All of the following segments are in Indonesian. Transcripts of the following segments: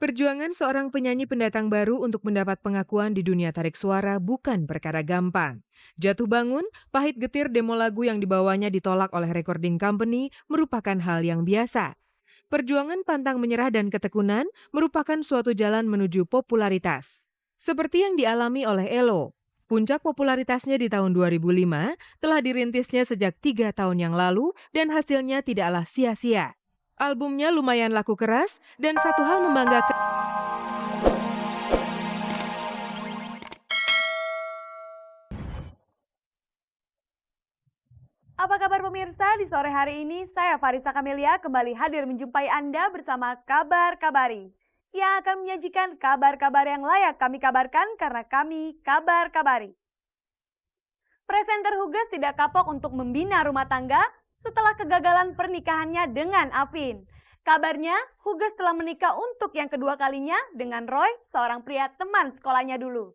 Perjuangan seorang penyanyi pendatang baru untuk mendapat pengakuan di dunia tarik suara bukan perkara gampang. Jatuh bangun, pahit getir demo lagu yang dibawanya ditolak oleh recording company merupakan hal yang biasa. Perjuangan pantang menyerah dan ketekunan merupakan suatu jalan menuju popularitas. Seperti yang dialami oleh Elo. Puncak popularitasnya di tahun 2005 telah dirintisnya sejak 3 tahun yang lalu dan hasilnya tidaklah sia-sia. Albumnya lumayan laku keras dan satu hal membanggakan. Apa kabar pemirsa? Di sore hari ini saya Farisa Kamelia kembali hadir menjumpai Anda bersama Kabar Kabari yang akan menyajikan kabar-kabar yang layak kami kabarkan karena kami Kabar Kabari. Presenter Huges tidak kapok untuk membina rumah tangga setelah kegagalan pernikahannya dengan Afin. Kabarnya, Huges telah menikah untuk yang kedua kalinya dengan Roy, seorang pria teman sekolahnya dulu.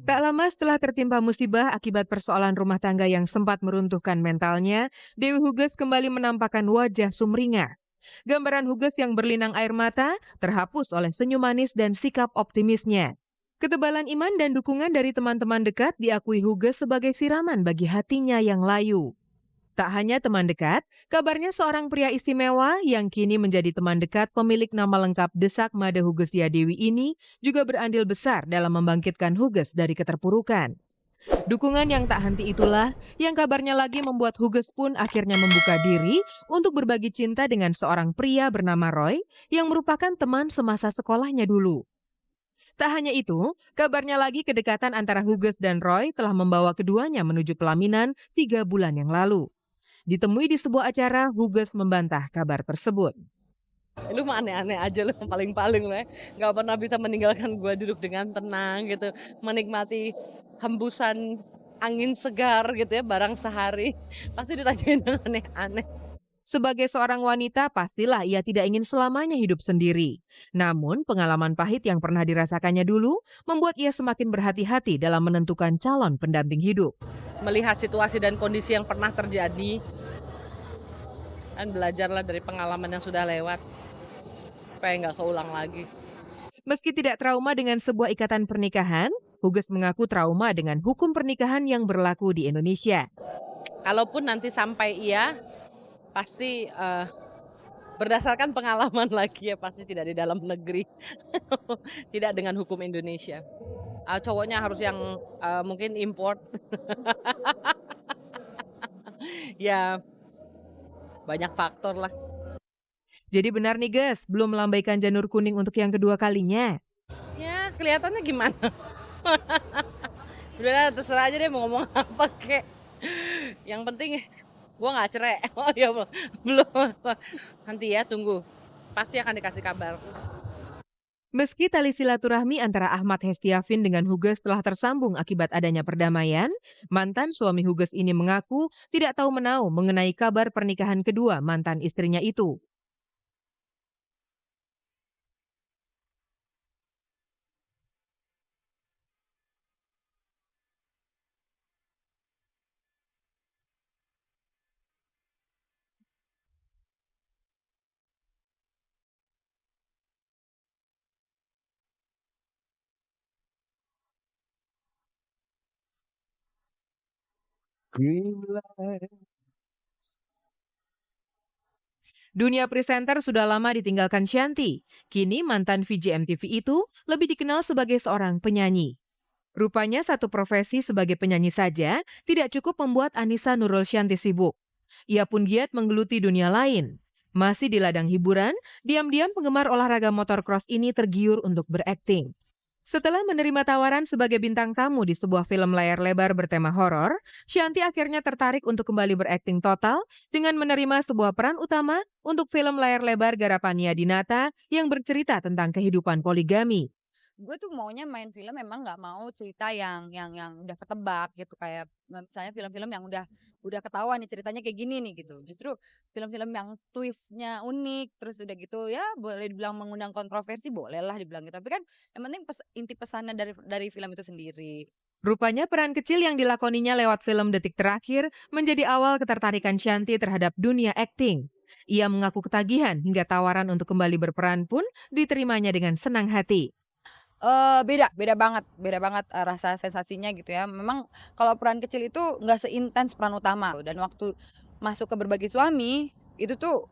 Tak lama setelah tertimpa musibah akibat persoalan rumah tangga yang sempat meruntuhkan mentalnya, Dewi Huges kembali menampakkan wajah sumringah. Gambaran Huges yang berlinang air mata terhapus oleh senyum manis dan sikap optimisnya. Ketebalan iman dan dukungan dari teman-teman dekat diakui Huges sebagai siraman bagi hatinya yang layu. Tak hanya teman dekat, kabarnya seorang pria istimewa yang kini menjadi teman dekat pemilik nama lengkap Desak Made Hugesia Dewi ini juga berandil besar dalam membangkitkan Huges dari keterpurukan. Dukungan yang tak henti itulah yang kabarnya lagi membuat Huges pun akhirnya membuka diri untuk berbagi cinta dengan seorang pria bernama Roy yang merupakan teman semasa sekolahnya dulu. Tak hanya itu, kabarnya lagi kedekatan antara Huges dan Roy telah membawa keduanya menuju pelaminan 3 bulan yang lalu. Ditemui di sebuah acara, Huges membantah kabar tersebut. Lu mah aneh-aneh aja lu, paling-paling lu ya. Nggak pernah bisa meninggalkan gua duduk dengan tenang gitu, menikmati hembusan angin segar gitu ya, barang sehari. Pasti ditanyain yang aneh-aneh. Sebagai seorang wanita, pastilah ia tidak ingin selamanya hidup sendiri. Namun, pengalaman pahit yang pernah dirasakannya dulu membuat ia semakin berhati-hati dalam menentukan calon pendamping hidup. Melihat situasi dan kondisi yang pernah terjadi, dan belajarlah dari pengalaman yang sudah lewat, supaya nggak keulang lagi. Meski tidak trauma dengan sebuah ikatan pernikahan, Huges mengaku trauma dengan hukum pernikahan yang berlaku di Indonesia. Kalaupun nanti sampai iya, pasti berdasarkan pengalaman lagi ya, pasti tidak di dalam negeri, tidak dengan hukum Indonesia. Cowoknya harus yang mungkin import. Ya, banyak faktor lah. Jadi benar nih Ges, belum melambaikan janur kuning untuk yang kedua kalinya. Ya, kelihatannya gimana? Udah terserah aja deh mau ngomong apa kek. Yang penting gue nggak cerai. Oh ya belum. Nanti ya tunggu. Pasti akan dikasih kabar. Meski tali silaturahmi antara Ahmad Hestiavin dengan Huges telah tersambung akibat adanya perdamaian, mantan suami Huges ini mengaku tidak tahu menau mengenai kabar pernikahan kedua mantan istrinya itu. Dunia presenter sudah lama ditinggalkan Shanti. Kini mantan VJ MTV itu lebih dikenal sebagai seorang penyanyi. Rupanya satu profesi sebagai penyanyi saja tidak cukup membuat Anissa Nurul Shanti sibuk. Ia pun giat menggeluti dunia lain. Masih di ladang hiburan, diam-diam penggemar olahraga motorcross ini tergiur untuk berakting. Setelah menerima tawaran sebagai bintang tamu di sebuah film layar lebar bertema horor, Shanti akhirnya tertarik untuk kembali berakting total dengan menerima sebuah peran utama untuk film layar lebar garapan Nia Dinata yang bercerita tentang kehidupan poligami. Gue tuh maunya main film memang nggak mau cerita yang udah ketebak gitu, kayak misalnya film-film yang udah ketahuan nih ceritanya kayak gini nih gitu. Justru film-film yang twist-nya unik, terus udah gitu ya boleh dibilang mengundang kontroversi, bolehlah dibilang gitu. Tapi kan yang penting inti pesannya dari film itu sendiri. Rupanya peran kecil yang dilakoninya lewat film Detik Terakhir menjadi awal ketertarikan Shanti terhadap dunia akting. Ia mengaku ketagihan hingga tawaran untuk kembali berperan pun diterimanya dengan senang hati. Beda banget, rasa sensasinya gitu ya. Memang kalau peran kecil itu nggak seintens peran utama dan waktu masuk ke Berbagi Suami, itu tuh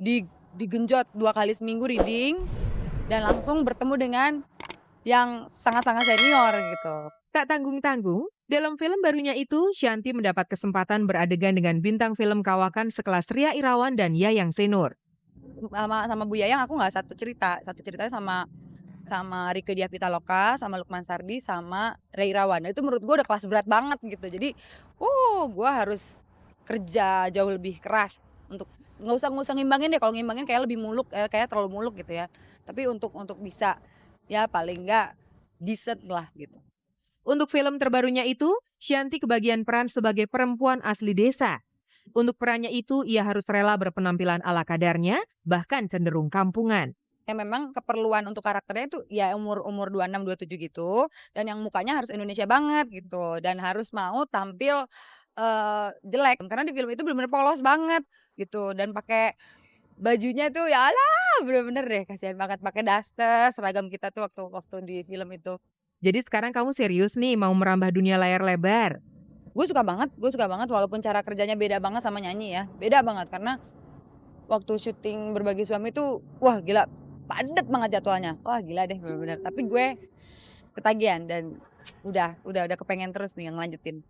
digenjot 2 kali seminggu reading dan langsung bertemu dengan yang sangat-sangat senior gitu. Tak tanggung-tanggung, dalam film barunya itu, Shanti mendapat kesempatan beradegan dengan bintang film kawakan sekelas Ria Irawan dan Yayang Senur. Sama Bu Yayang aku nggak satu ceritanya sama Rieke Diah Pitaloka, sama Lukman Sardi, sama Ray Irawan. Nah, itu menurut gue udah kelas berat banget gitu. Jadi, gue harus kerja jauh lebih keras untuk nggak usah ngimbangin deh. Kalau ngimbangin kayak lebih muluk, kayak terlalu muluk gitu ya. Tapi untuk bisa ya paling nggak decent lah gitu. Untuk film terbarunya itu, Shanti kebagian peran sebagai perempuan asli desa. Untuk perannya itu, ia harus rela berpenampilan ala kadarnya, bahkan cenderung kampungan. Ya memang keperluan untuk karakternya itu ya umur 26, 27 gitu, dan yang mukanya harus Indonesia banget gitu, dan harus mau tampil, jelek. Karena di film itu bener-bener polos banget gitu, dan pakai bajunya tuh ya alah bener-bener deh kasihan banget, pakai daster, seragam kita tuh waktu di film itu. Jadi sekarang kamu serius nih mau merambah dunia layar lebar? Gue suka banget walaupun cara kerjanya beda banget sama nyanyi ya, beda banget karena waktu syuting Berbagi Suami itu, wah gila, padet banget jadwalnya. Wah gila deh bener-bener. Tapi gue ketagihan dan udah kepengen terus nih yang lanjutin.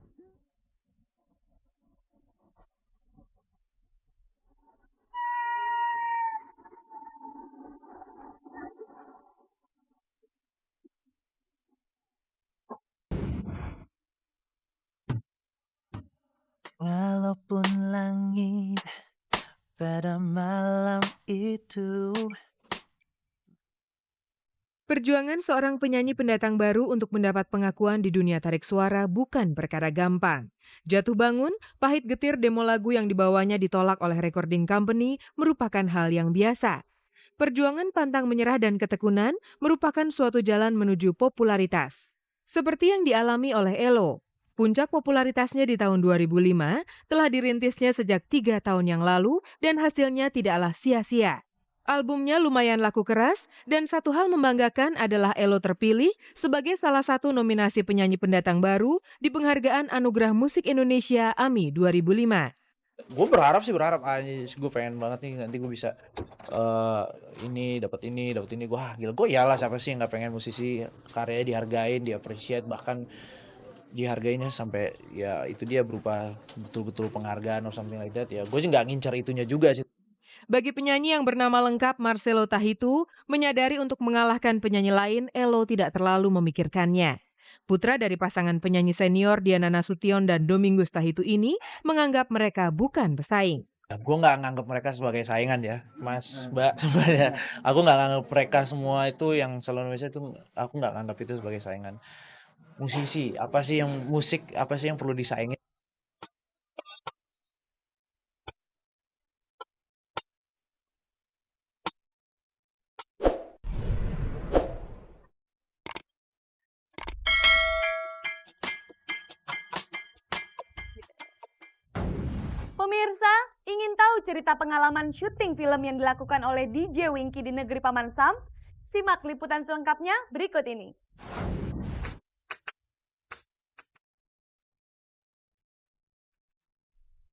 Walaupun langit pada malam itu. Perjuangan seorang penyanyi pendatang baru untuk mendapat pengakuan di dunia tarik suara bukan perkara gampang. Jatuh bangun, pahit getir demo lagu yang dibawanya ditolak oleh recording company merupakan hal yang biasa. Perjuangan pantang menyerah dan ketekunan merupakan suatu jalan menuju popularitas. Seperti yang dialami oleh Elo. Puncak popularitasnya di tahun 2005 telah dirintisnya sejak 3 tahun yang lalu dan hasilnya tidaklah sia-sia. Albumnya lumayan laku keras dan satu hal membanggakan adalah Elo terpilih sebagai salah satu nominasi penyanyi pendatang baru di penghargaan Anugerah Musik Indonesia AMI 2005. Gue berharap gue pengen banget nih nanti gue bisa dapat ini wah gila gue iyalah siapa sih yang nggak pengen musisi karyanya dihargain, diapresiat, bahkan dihargainya sampai ya itu dia berupa betul-betul penghargaan or something like that ya. Gue sih nggak ngincar itunya juga sih. Bagi penyanyi yang bernama lengkap Marcelo Tahitu, menyadari untuk mengalahkan penyanyi lain, Elo tidak terlalu memikirkannya. Putra dari pasangan penyanyi senior Diana Nasution dan Domingus Tahitu ini menganggap mereka bukan pesaing. Gue nggak nganggap mereka sebagai saingan ya, Mas, Mbak sebenarnya. Aku nggak nganggap mereka semua itu yang selalu Indonesia itu, aku nggak nganggap itu sebagai saingan. Musisi, apa sih yang perlu disaingin? Pemirsa, ingin tahu cerita pengalaman syuting film yang dilakukan oleh DJ Winky di negeri Paman Sam? Simak liputan selengkapnya berikut ini.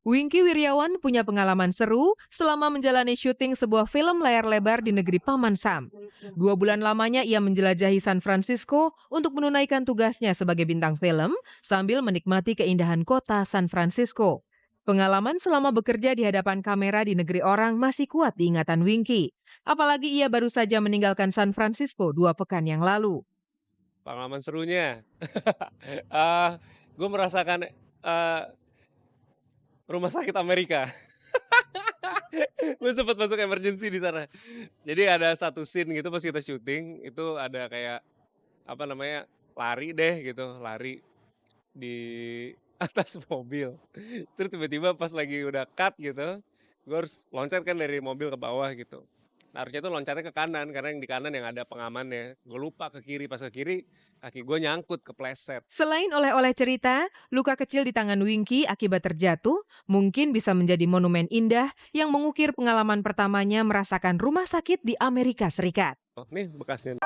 Winky Wiryawan punya pengalaman seru selama menjalani syuting sebuah film layar lebar di negeri Paman Sam. 2 bulan lamanya ia menjelajahi San Francisco untuk menunaikan tugasnya sebagai bintang film sambil menikmati keindahan kota San Francisco. Pengalaman selama bekerja di hadapan kamera di negeri orang masih kuat di ingatan Winky. Apalagi ia baru saja meninggalkan San Francisco 2 pekan yang lalu. Pengalaman serunya, gue merasakan rumah sakit Amerika. Gue sempat masuk emergency di sana. Jadi ada satu scene gitu pas kita syuting, itu ada kayak lari di atas mobil. Terus tiba-tiba pas lagi udah cut gitu, gue harus loncat kan dari mobil ke bawah gitu. Nah, harusnya tuh loncatnya ke kanan karena yang di kanan yang ada pengamannya. Gue lupa ke kiri, pas ke kiri kaki gue nyangkut kepleset. Selain oleh-oleh cerita, luka kecil di tangan Wingky akibat terjatuh mungkin bisa menjadi monumen indah yang mengukir pengalaman pertamanya merasakan rumah sakit di Amerika Serikat. Oh, nih bekasnya.